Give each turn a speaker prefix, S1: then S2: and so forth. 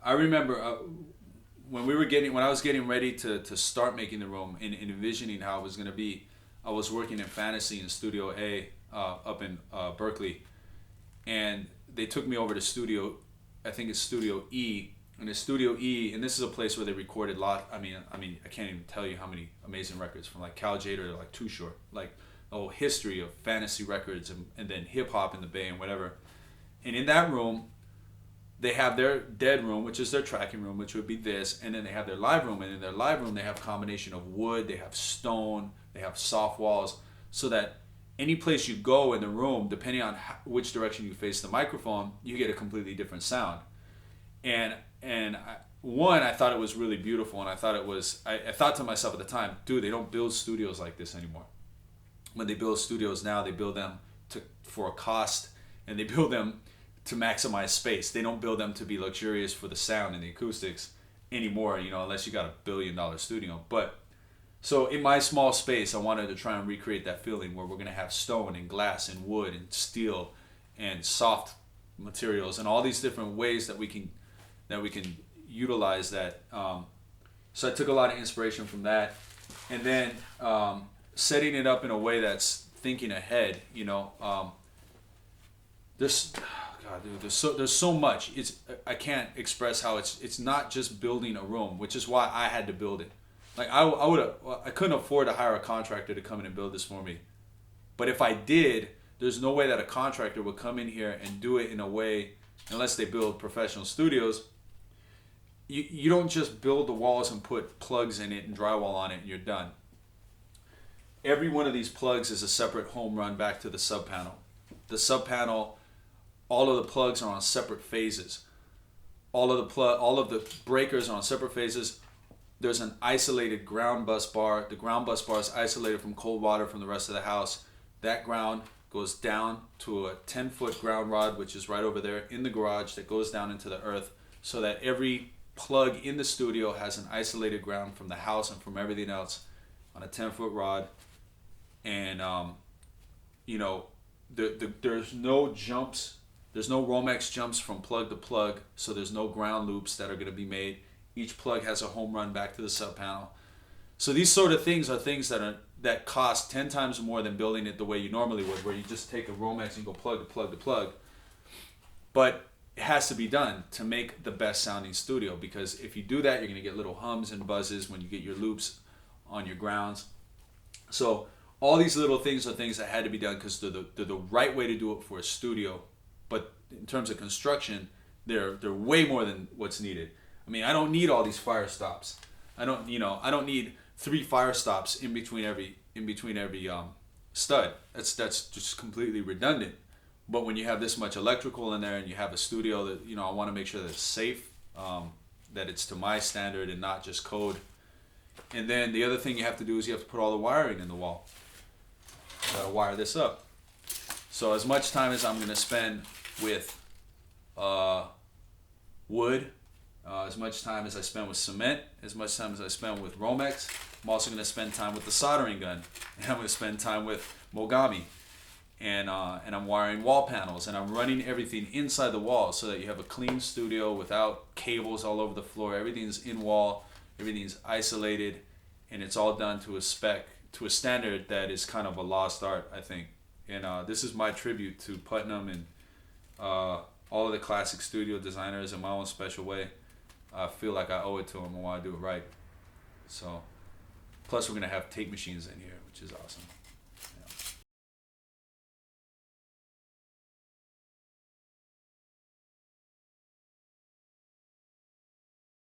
S1: I remember when I was getting ready to start making the room and envisioning how it was going to be. I was working in Fantasy in Studio A up in Berkeley, and they took me over to Studio, I think it's Studio E. And in Studio E, and this is a place where they recorded I can't even tell you how many amazing records, from like Cal Jader to like Too Short, like a whole history of fantasy records, and then hip hop in the Bay and whatever. And in that room, they have their dead room, which is their tracking room, which would be this, and then they have their live room. And in their live room, they have a combination of wood, they have stone, they have soft walls, so that any place you go in the room, depending on which direction you face the microphone, you get a completely different sound. I thought it was really beautiful, and I thought to myself at the time, dude, they don't build studios like this anymore. When they build studios now, they build them for a cost, and they build them to maximize space. They don't build them to be luxurious for the sound and the acoustics anymore, unless you got $1 billion studio. But so in my small space, I wanted to try and recreate that feeling where we're going to have stone and glass and wood and steel and soft materials and all these different ways that we can utilize that. So I took a lot of inspiration from that, and then setting it up in a way that's thinking ahead. God, dude, there's so much. I can't express how it's not just building a room, which is why I had to build it. Like I couldn't afford to hire a contractor to come in and build this for me. But if I did, there's no way that a contractor would come in here and do it in a way, unless they build professional studios. You don't just build the walls and put plugs in it and drywall on it and you're done. Every one of these plugs is a separate home run back to the sub panel. The sub panel, all of the plugs are on separate phases. All of the breakers are on separate phases. There's an isolated ground bus bar. The ground bus bar is isolated from cold water from the rest of the house. That ground goes down to a 10-foot ground rod, which is right over there in the garage, that goes down into the earth, so that every plug in the studio has an isolated ground from the house and from everything else on a 10-foot rod. And there's no jumps. There's no Romex jumps from plug to plug, so there's no ground loops that are going to be made. Each plug has a home run back to the sub panel. So these sort of things are things that cost 10 times more than building it the way you normally would, where you just take a Romex and go plug to plug to plug. But it has to be done to make the best sounding studio, because if you do that, you're going to get little hums and buzzes when you get your loops on your grounds. So all these little things are things that had to be done because they're the right way to do it for a studio. But in terms of construction, they're way more than what's needed. I mean, I don't need all these fire stops. I don't need 3 fire stops in between every stud. That's just completely redundant. But when you have this much electrical in there and you have a studio that, I want to make sure that it's safe, that it's to my standard and not just code. And then the other thing you have to do is you have to put all the wiring in the wall. You gotta wire this up. So as much time as I'm gonna spend with wood, as much time as I spend with cement, as much time as I spend with Romex, I'm also gonna spend time with the soldering gun, and I'm gonna spend time with Mogami. And I'm wiring wall panels, and I'm running everything inside the wall so that you have a clean studio without cables all over the floor. Everything's in wall, everything's isolated, and it's all done to a spec, to a standard that is kind of a lost art, I think. And this is my tribute to Putnam and all of the classic studio designers in my own special way. I feel like I owe it to them. I want to do it right. So, plus we're gonna have tape machines in here, which is awesome.